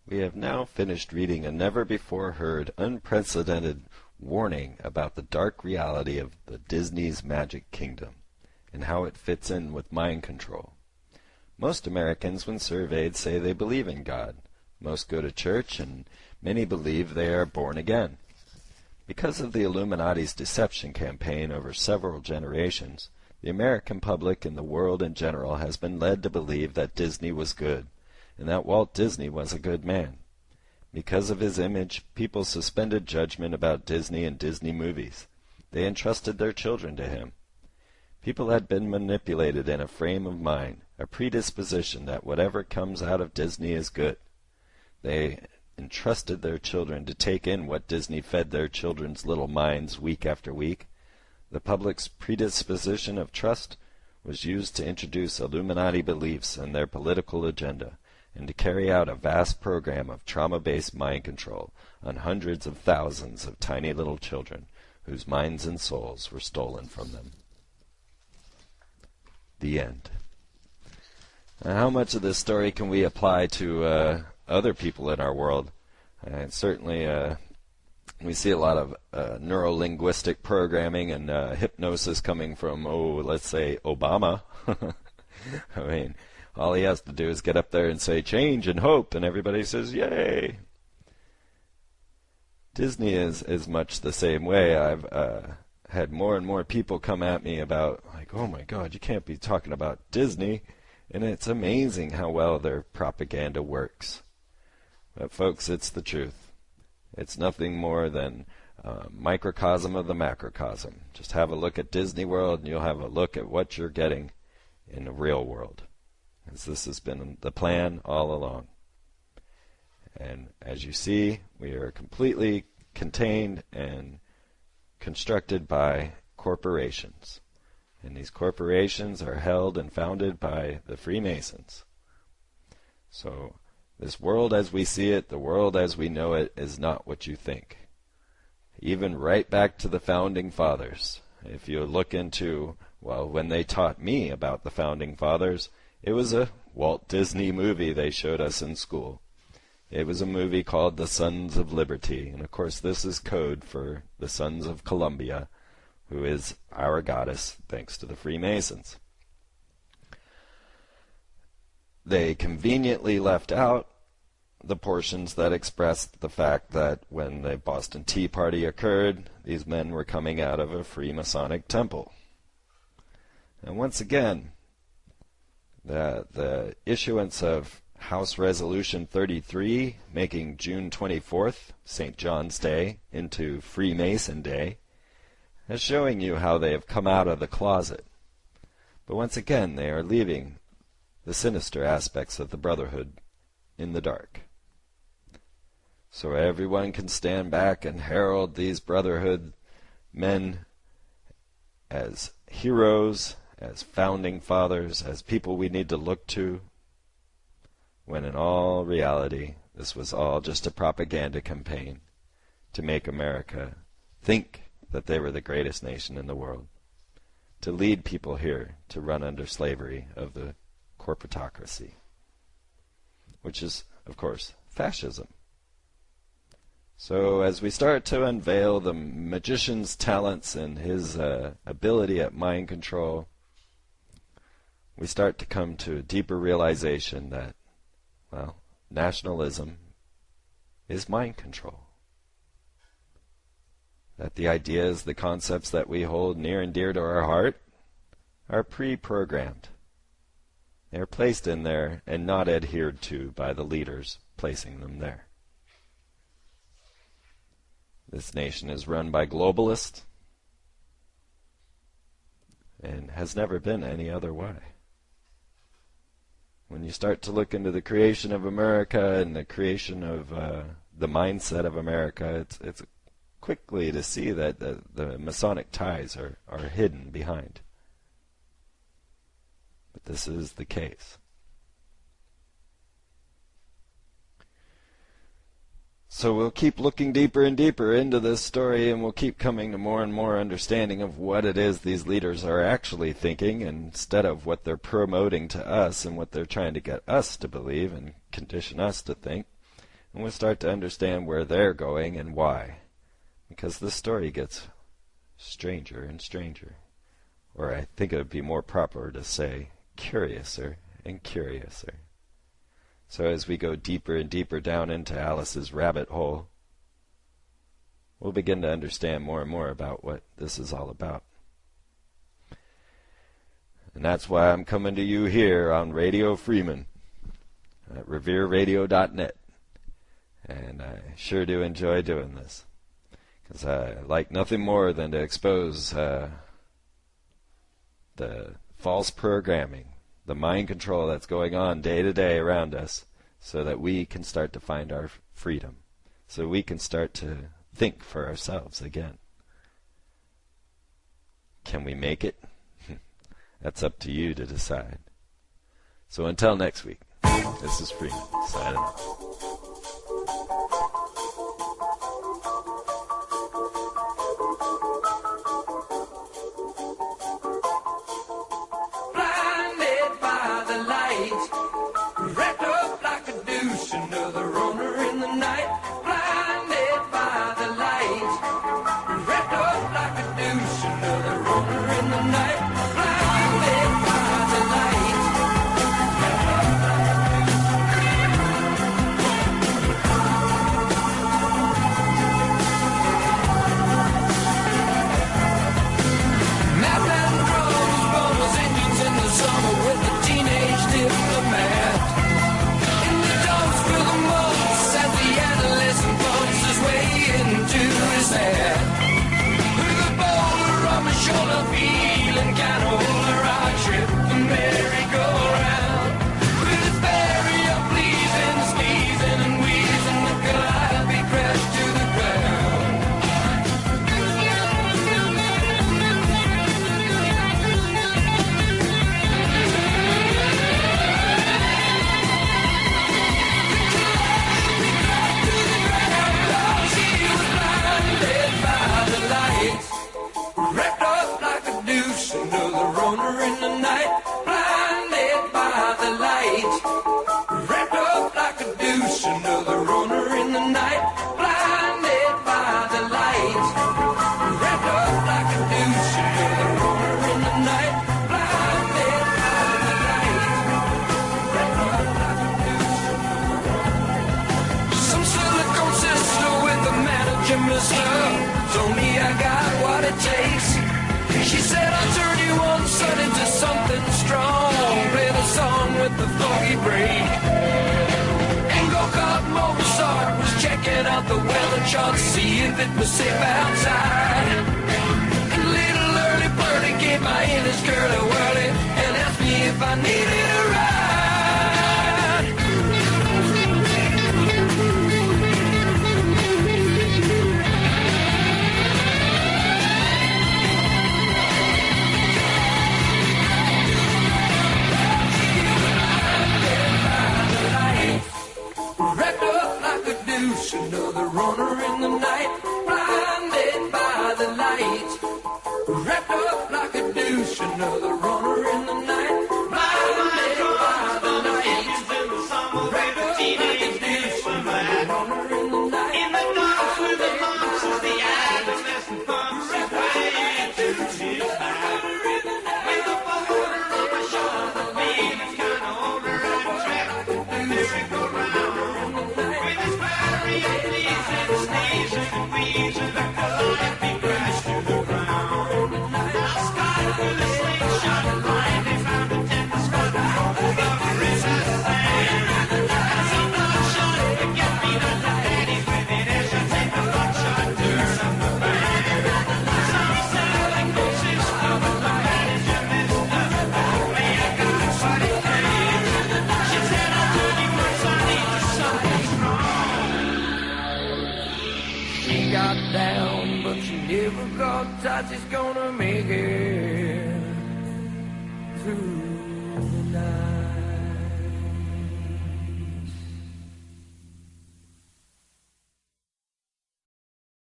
We have now finished reading a never-before-heard, unprecedented warning about the dark reality of the Disney's Magic Kingdom and how it fits in with mind control. Most Americans, when surveyed, say they believe in God. Most go to church, and many believe they are born again. Because of the Illuminati's deception campaign over several generations, the American public and the world in general has been led to believe that Disney was good, and that Walt Disney was a good man. Because of his image, people suspended judgment about Disney and Disney movies. They entrusted their children to him. People had been manipulated in a frame of mind, a predisposition that whatever comes out of Disney is good. They entrusted their children to take in what Disney fed their children's little minds week after week. The public's predisposition of trust was used to introduce Illuminati beliefs and their political agenda, and to carry out a vast program of trauma-based mind control on hundreds of thousands of tiny little children whose minds and souls were stolen from them. The end. Now, how much of this story can we apply to other people in our world? Certainly, we see a lot of neuro-linguistic programming and hypnosis coming from, let's say, Obama. I mean, all he has to do is get up there and say change and hope, and everybody says, yay. Disney is much the same way. I've had more and more people come at me about, like, oh my God, you can't be talking about Disney. And it's amazing how well their propaganda works. But folks, it's the truth. It's nothing more than a microcosm of the macrocosm. Just have a look at Disney World and you'll have a look at what you're getting in the real world. As this has been the plan all along. And as you see, we are completely contained and constructed by corporations. And these corporations are held and founded by the Freemasons. So this world as we see it, the world as we know it, is not what you think. Even right back to the Founding Fathers. If you look into, when they taught me about the Founding Fathers, it was a Walt Disney movie they showed us in school. It was a movie called The Sons of Liberty. And of course this is code for the Sons of Columbia, who is our goddess, thanks to the Freemasons. They conveniently left out the portions that expressed the fact that when the Boston Tea Party occurred, these men were coming out of a Freemasonic temple. And once again, the issuance of House Resolution 33, making June 24th, St. John's Day, into Freemason Day, is showing you how they have come out of the closet. But once again, they are leaving the sinister aspects of the Brotherhood in the dark. So everyone can stand back and herald these Brotherhood men as heroes, as founding fathers, as people we need to look to, when in all reality, this was all just a propaganda campaign to make America think that they were the greatest nation in the world, to lead people here to run under slavery of the corporatocracy, which is, of course, fascism. So as we start to unveil the magician's talents and his ability at mind control, we start to come to a deeper realization that, nationalism is mind control. That the ideas, the concepts that we hold near and dear to our heart are pre-programmed. They're placed in there and not adhered to by the leaders placing them there. This nation is run by globalists and has never been any other way. When you start to look into the creation of America and the creation of the mindset of America, it's quickly to see that the Masonic ties are hidden behind. But this is the case. So we'll keep looking deeper and deeper into this story, and we'll keep coming to more and more understanding of what it is these leaders are actually thinking, instead of what they're promoting to us and what they're trying to get us to believe and condition us to think. and we'll start to understand where they're going and why. Because this story gets stranger and stranger. Or I think it would be more proper to say curiouser and curiouser. So as we go deeper and deeper down into Alice's rabbit hole, we'll begin to understand more and more about what this is all about. And that's why I'm coming to you here on Radio Freeman at revereradio.net. And I sure do enjoy doing this, because I like nothing more than to expose the false programming, the mind control that's going on day to day around us, so that we can start to find our freedom, so we can start to think for ourselves again. Can we make it? That's up to you to decide. So until next week, this is Freeman, signing off. Told me I got what it takes. She said I'll turn you on, son, into something strong. Play the song with the funky break. And go-kart Mozart was checking out the weather chart to see if it was safe outside. And little early birdie gave my English girl a whirly and asked me if I needed a ride. Another runner in the night, blinded by the light. Wrapped up like a douche, another runner in the night, blinded by the light. Wrapped up like a douche, another runner in the night. In the dark with the monsters, the adolescent bumps, way to his back. With a boulder on my shoulder, the beam is kind of older and trapped in the merry-go-round. Down, but she never thought she's gonna make it through the night.